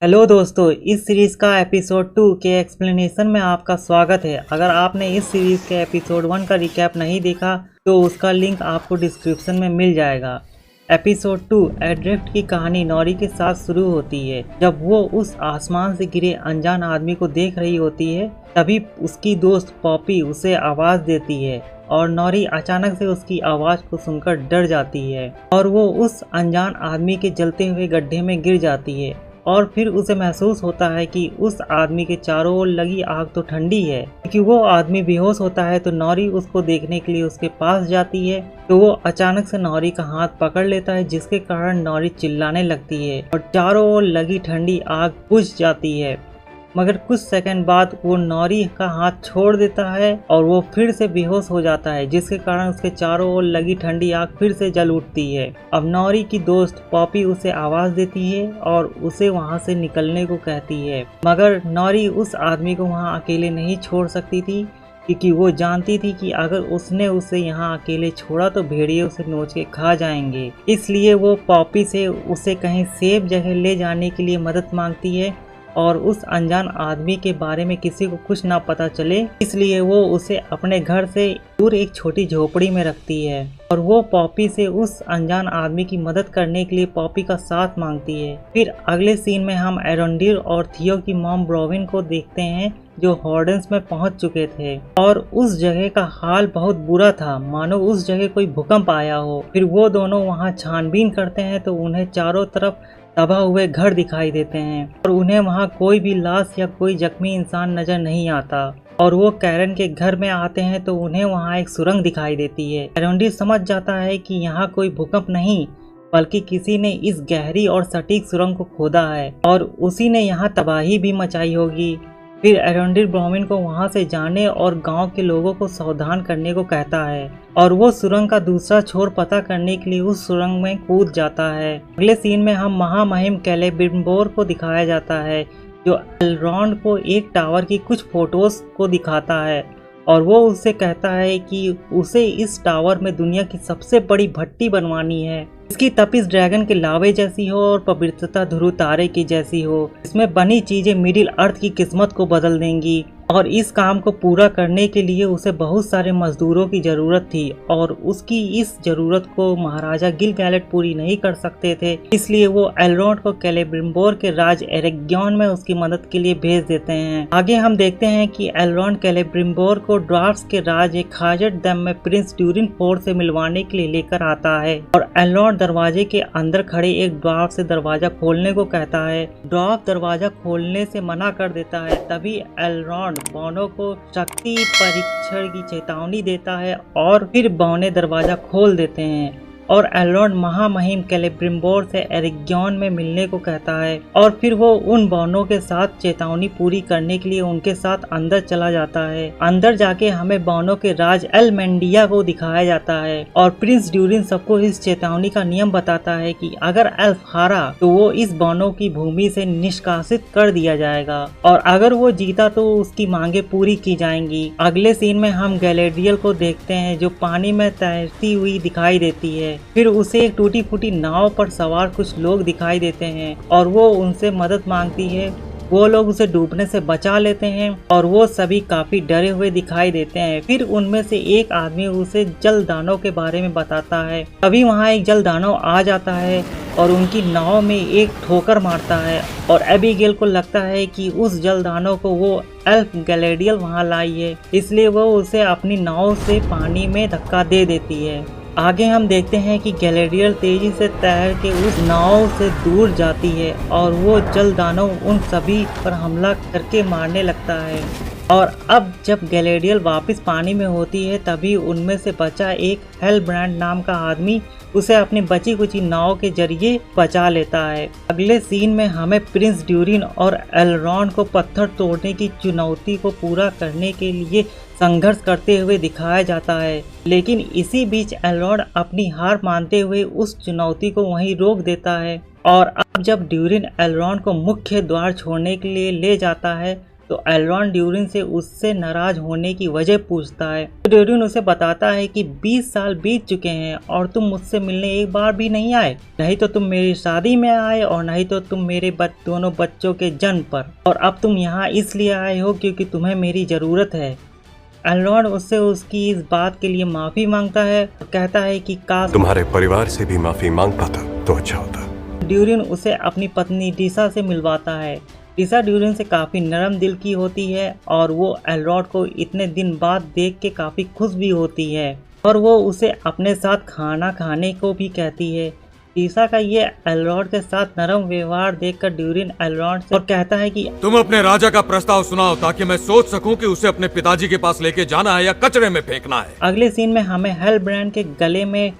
Hello दोस्तों, इस series का एपिसोड 2 के एक्सप्लेनेशन में आपका स्वागत है। अगर आपने इस सीरीज के एपिसोड 1 का रिकैप नहीं देखा तो उसका लिंक आपको डिस्क्रिप्शन में मिल जाएगा। एपिसोड 2 एड्रिफ्ट की कहानी नॉरी के साथ शुरू होती है। जब वो उस आसमान से गिरे अनजान आदमी को देख रही होती है, तभी उसकी दोस्त पॉपी उसे आवाज देती है और नॉरी अचानक से उसकी आवाज को सुनकर डर जाती है और वो उस अनजान आदमी के जलते हुए गड्ढे में गिर जाती है। और फिर उसे महसूस होता है कि उस आदमी के चारों ओर लगी आग तो ठंडी है। क्योंकि वो आदमी बेहोश होता है तो नॉरी उसको देखने के लिए उसके पास जाती है, तो वो अचानक से नॉरी का हाथ पकड़ लेता है, जिसके कारण नॉरी चिल्लाने लगती है और चारों ओर लगी ठंडी आग बुझ जाती है। मगर कुछ सेकंड बाद वो नॉरी का हाथ छोड़ देता है और वो फिर से बेहोश हो जाता है, जिसके कारण उसके चारों ओर लगी ठंडी आग फिर से जल उठती है। अब नॉरी की दोस्त पॉपी उसे आवाज देती है और उसे वहां से निकलने को कहती है, मगर नॉरी उस आदमी को वहां अकेले नहीं छोड़ सकती थी, क्योंकि वो जानती थी कि अगर उसने उसे यहाँ अकेले छोड़ा तो भेड़िए उसे नोच के खा जाएंगे। इसलिए वो पॉपी से उसे कहीं सेफ जगह ले जाने के लिए मदद मांगती है और उस अनजान आदमी के बारे में किसी को कुछ ना पता चले, इसलिए वो उसे अपने घर से दूर एक छोटी झोपड़ी में रखती है और वो पॉपी से उस अनजान आदमी की मदद करने के लिए पॉपी का साथ मांगती है। फिर अगले सीन में हम एरोंडिल और थियो की मॉम ब्रोविन को देखते हैं, जो हॉर्डेंस में पहुंच चुके थे और उस जगह का हाल बहुत बुरा था, मानो उस जगह कोई भूकंप आया हो। फिर वो दोनों वहां छानबीन करते हैं तो उन्हें चारों तरफ तबाह हुए घर दिखाई देते हैं और उन्हें वहां कोई भी लाश या कोई जख्मी इंसान नजर नहीं आता। और वो कैरन के घर में आते हैं तो उन्हें वहां एक सुरंग दिखाई देती है। एरोंडी समझ जाता है कि यहाँ कोई भूकंप नहीं, बल्कि किसी ने इस गहरी और सटीक सुरंग को खोदा है और उसी ने यहाँ तबाही भी मचाई होगी। फिर एरोंडिल ब्रोविन को वहां से जाने और गांव के लोगों को सावधान करने को कहता है और वो सुरंग का दूसरा छोर पता करने के लिए उस सुरंग में कूद जाता है। अगले सीन में हम महामहिम कैलेब्रिम्बोर को दिखाया जाता है, जो एलरॉन्ड को एक टावर की कुछ फोटोज को दिखाता है और वो उससे कहता है कि उसे इस टावर में दुनिया की सबसे बड़ी भट्टी बनवानी है। इसकी तपिश ड्रैगन के लावे जैसी हो और पवित्रता ध्रुव तारे की जैसी हो। इसमें बनी चीजें मिडिल अर्थ की किस्मत को बदल देंगी और इस काम को पूरा करने के लिए उसे बहुत सारे मजदूरों की जरूरत थी और उसकी इस जरूरत को महाराजा गिल-गैलेट पूरी नहीं कर सकते थे, इसलिए वो एलरॉन्ड को कैलेब्रिम्बोर के राज एरेग्योन में उसकी मदद के लिए भेज देते हैं। आगे हम देखते हैं कि एलरॉन्ड कैलेब्रिम्बोर को ड्वार्फ्स के राज एक खाजट डैम में प्रिंस ड्यूरिन फोर्ड से मिलवाने के लिए लेकर आता है और एलरॉन्ड दरवाजे के अंदर खड़े एक ड्वार्फ से दरवाजा खोलने को कहता है। ड्वार्फ दरवाजा खोलने से मना कर देता है। तभी एलरॉन्ड बौनो को शक्ति परीक्षण की चेतावनी देता है और फिर बौने दरवाजा खोल देते हैं और एलरॉन्ड महामहिम कैलेब्रिम्बोर से एरेग्योन में मिलने को कहता है और फिर वो उन बौनों के साथ चेतावनी पूरी करने के लिए उनके साथ अंदर चला जाता है। अंदर जाके हमें बौनों के राज एलमेंडिया को दिखाया जाता है और प्रिंस ड्यूरिन सबको इस चेतावनी का नियम बताता है कि अगर एल्फ हारा तो वो इस बौनों की भूमि से निष्कासित कर दिया जाएगा और अगर वो जीता तो उसकी मांगे पूरी की जाएंगी। अगले सीन में हम गैलेडियल को देखते हैं, जो पानी में तैरती हुई दिखाई देती है। फिर उसे एक टूटी फूटी नाव पर सवार कुछ लोग दिखाई देते हैं और वो उनसे मदद मांगती है। वो लोग उसे डूबने से बचा लेते हैं और वो सभी काफी डरे हुए दिखाई देते हैं। फिर उनमें से एक आदमी उसे जल दानव के बारे में बताता है। तभी वहाँ एक जल दानव आ जाता है और उनकी नाव में एक ठोकर मारता है और एबिगेल को लगता है कि उस जल दानव को वो एल्फ गैलेडियल वहाँ लाई है, इसलिए वो उसे अपनी नाव से पानी में धक्का दे देती है। आगे हम देखते हैं कि गैलेडियल तेजी से तैर के उस नाव से दूर जाती है और वो जल दानव उन सभी पर हमला करके मारने लगता है। और अब जब गैलेडियल वापस पानी में होती है, तभी उनमें से बचा एक हेलब्रांड नाम का आदमी उसे अपनी बची कुची नाव के जरिए बचा लेता है। अगले सीन में हमें प्रिंस ड्यूरिन और एलरॉन्ड को पत्थर तोड़ने की चुनौती को पूरा करने के लिए संघर्ष करते हुए दिखाया जाता है, लेकिन इसी बीच एलरॉन्ड अपनी हार मानते हुए उस चुनौती को वहीं रोक देता है। और अब जब ड्यूरिन एलरॉन्ड को मुख्य द्वार छोड़ने के लिए ले जाता है, तो एल्रॉन ड्यूरिन से उससे नाराज होने की वजह पूछता है। तो ड्यूरिन उसे बताता है कि 20 साल बीत चुके हैं और तुम मुझसे मिलने एक बार भी नहीं आए, नहीं तो तुम मेरी शादी में आए और नहीं तो तुम मेरे दोनों बच्चों के जन्म पर, और अब तुम यहाँ इसलिए आए हो क्योंकि तुम्हें मेरी जरूरत है। एल्रॉन उससे उसकी इस बात के लिए माफी मांगता है और कहता है कि काश तुम्हारे परिवार से भी माफी मांग पाता तो अच्छा होता। ड्यूरिन उसे अपनी पत्नी डिसा से मिलवाता है। डिसा ड्यूरिन से काफी नरम दिल की होती है और वो एल्रॉड को इतने दिन बाद देख के काफी खुश भी होती है और वो उसे अपने साथ खाना खाने को भी कहती है। डिसा का ये एल्रॉड के साथ नरम व्यवहार देखकर ड्यूरिन एल्रॉड से और कहता है कि तुम अपने राजा का प्रस्ताव सुनाओ ताकि मैं सोच सकूं कि उसे अपने पिताजी के पास लेके जाना है या कचरे में फेंकना है। अगले सीन में हमें हेलब्रांड के गले में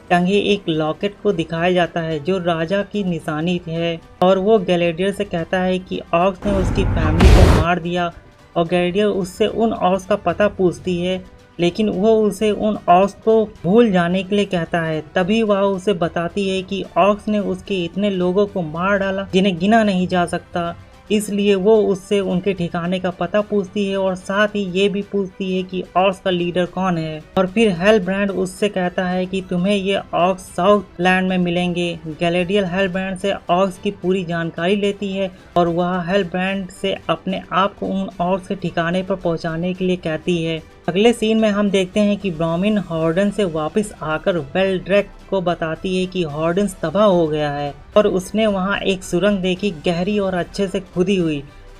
टंगे एक लॉकेट को दिखाया जाता है जो राजा की निशानी है और वो गैलेडियर से कहता है कि ऑक्स ने उसकी फैमिली को मार दिया और गैलेडियर उससे उन ऑक्स का पता पूछती है, लेकिन वो उसे उन ऑक्स को भूल जाने के लिए कहता है। तभी वह उसे बताती है कि ऑक्स ने उसके इतने लोगों को मार डाला जिन्हें गिना नहीं जा सकता, इसलिए वो उससे उनके ठिकाने का पता पूछती है और साथ ही ये भी पूछती है कि ऑक्स का लीडर कौन है। और फिर हेलब्रांड उससे कहता है कि तुम्हें ये ऑक्स साउथ लैंड में मिलेंगे। गैलेडियल हेलब्रांड से ऑक्स की पूरी जानकारी लेती है और वह हेलब्रांड से अपने आप को उन ऑक्स के ठिकाने पर पहुंचाने के लिए कहती है। अगले सीन में हम देखते हैं कि ब्रॉमिन हॉर्डन से वापस आकर वेल्ड्रेक को बताती है कि हॉर्डन तबाह हो गया है और उसने वहां एक सुरंग देखी, गहरी और अच्छे से खुदी हुई,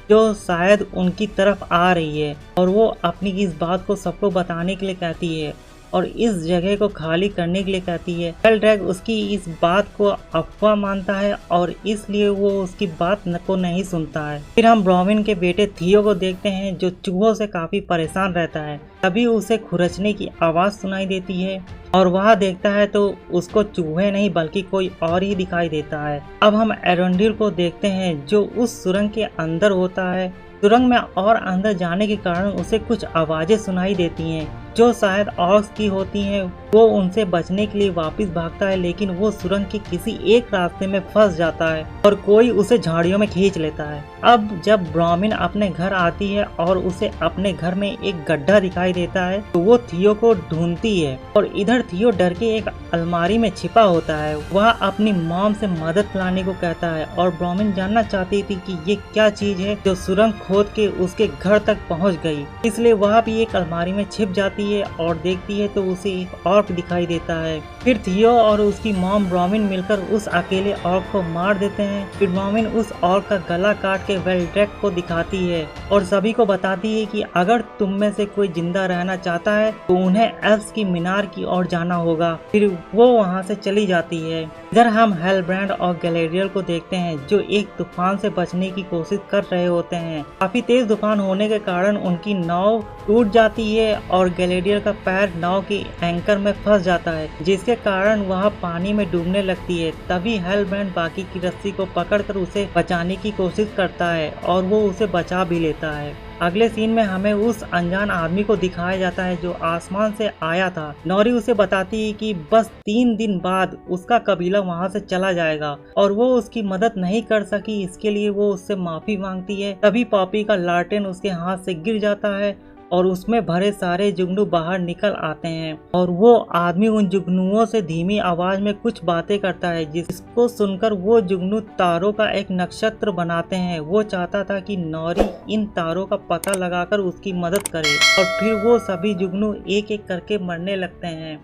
जो शायद उनकी तरफ आ रही है और वो अपनी इस बात को सबको बताने के लिए कहती है और इस जगह को खाली करने के लिए कहती है। वेल्ड्रेक उसकी इस बात को अफवाह मानता है और इसलिए वो उसकी बात को नहीं सुनता है। फिर हम ब्रॉमिन के बेटे थियो को देखते हैं जो चूहों से काफी परेशान रहता है। तभी उसे खुरचने की आवाज सुनाई देती है और वह देखता है तो उसको चूहे नहीं बल्कि कोई और ही दिखाई देता है। अब हम एरोंडिल को देखते हैं जो उस सुरंग के अंदर होता है। सुरंग में और अंदर जाने के कारण उसे कुछ आवाजें सुनाई देती हैं जो शायद ऑक्स की होती हैं। वो उनसे बचने के लिए वापस भागता है, लेकिन वो सुरंग के किसी एक रास्ते में फंस जाता है और कोई उसे झाड़ियों में खींच लेता है। अब जब ब्रॉमिन अपने घर आती है और उसे अपने घर में एक गड्ढा दिखाई देता है तो वो थियो को ढूंढती है और इधर थियो डर के एक अलमारी में छिपा होता है। वह अपनी मॉम से मदद लाने को कहता है और ब्रॉमिन जानना चाहती थी कि ये क्या चीज है जो सुरंग खोद के उसके घर तक पहुंच गई, इसलिए वह भी एक अलमारी में छिप जाती है और देखती है तो उसे एक ऑर्क दिखाई देता है। फिर थियो और उसकी मॉम ब्रॉमिन मिलकर उस अकेले ऑर्क को मार देते हैं। फिर ब्रॉमिन उस ऑर्क का गला काट के वेल्ड्रेक को दिखाती है और सभी को बताती है कि अगर तुम में से कोई जिंदा रहना चाहता है तो उन्हें एल्फ्स की मीनार की ओर जाना होगा। फिर वो वहाँ से चली जाती है। इधर हम हेलब्रांड और गैलेडियर को देखते हैं जो एक तूफान से बचने की कोशिश कर रहे होते हैं। काफी तेज तूफान होने के कारण उनकी नाव टूट जाती है और गैलेडियर का पैर नाव के एंकर में फंस जाता है, जिसके कारण वह पानी में डूबने लगती है। तभी हेलब्रांड बाकी की रस्सी को पकड़कर उसे बचाने की कोशिश करता है और वो उसे बचा भी लेता है। अगले सीन में हमें उस अनजान आदमी को दिखाया जाता है जो आसमान से आया था। नॉरी उसे बताती है कि बस 3 दिन बाद उसका कबीला वहां से चला जाएगा और वो उसकी मदद नहीं कर सकी, इसके लिए वो उससे माफी मांगती है। तभी पॉपी का लालटेन उसके हाथ से गिर जाता है और उसमें भरे सारे जुगनू बाहर निकल आते हैं और वो आदमी उन जुगनुओं से धीमी आवाज में कुछ बातें करता है, जिसको सुनकर वो जुगनू तारों का एक नक्षत्र बनाते हैं। वो चाहता था कि नॉरी इन तारों का पता लगाकर उसकी मदद करे और फिर वो सभी जुगनू एक एक करके मरने लगते हैं।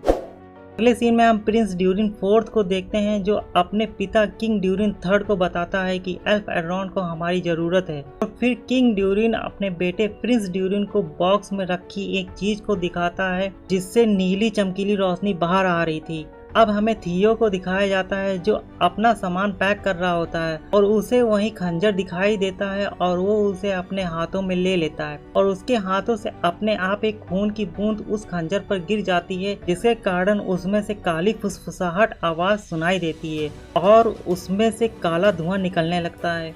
अगले सीन में हम प्रिंस ड्यूरिन फोर्थ को देखते हैं जो अपने पिता किंग ड्यूरिन थर्ड को बताता है कि एल्फ एरॉन को हमारी जरूरत है। और फिर किंग ड्यूरिन अपने बेटे प्रिंस ड्यूरिन को बॉक्स में रखी एक चीज को दिखाता है जिससे नीली चमकीली रोशनी बाहर आ रही थी। अब हमें थियो को दिखाया जाता है जो अपना सामान पैक कर रहा होता है और उसे वही खंजर दिखाई देता है और वो उसे अपने हाथों में ले लेता है और उसके हाथों से अपने आप एक खून की बूंद उस खंजर पर गिर जाती है, जिसके कारण उसमें से काली फुसफुसाहट आवाज सुनाई देती है और उसमें से काला धुआं निकलने लगता है।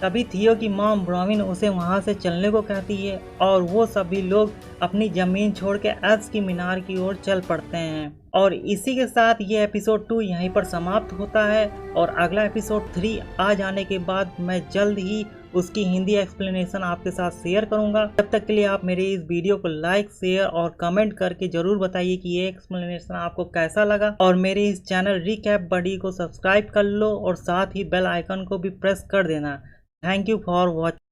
तभी थियो की मॉम ब्रॉविन उसे वहां से चलने को कहती है और वो सभी लोग अपनी जमीन छोड़ के एल्स की मीनार की ओर चल पड़ते हैं। और इसी के साथ ये एपिसोड 2 यहीं पर समाप्त होता है और अगला एपिसोड 3 आ जाने के बाद मैं जल्द ही उसकी हिंदी एक्सप्लेनेशन आपके साथ शेयर करूंगा। तब तक के लिए आप मेरे इस वीडियो को लाइक, शेयर और कमेंट करके जरूर बताइए कि ये एक्सप्लेनेशन आपको कैसा लगा और मेरे इस चैनल रिकैप बडी को सब्सक्राइब कर लो और साथ ही बेल आइकन को भी प्रेस कर देना। Thank you for watching.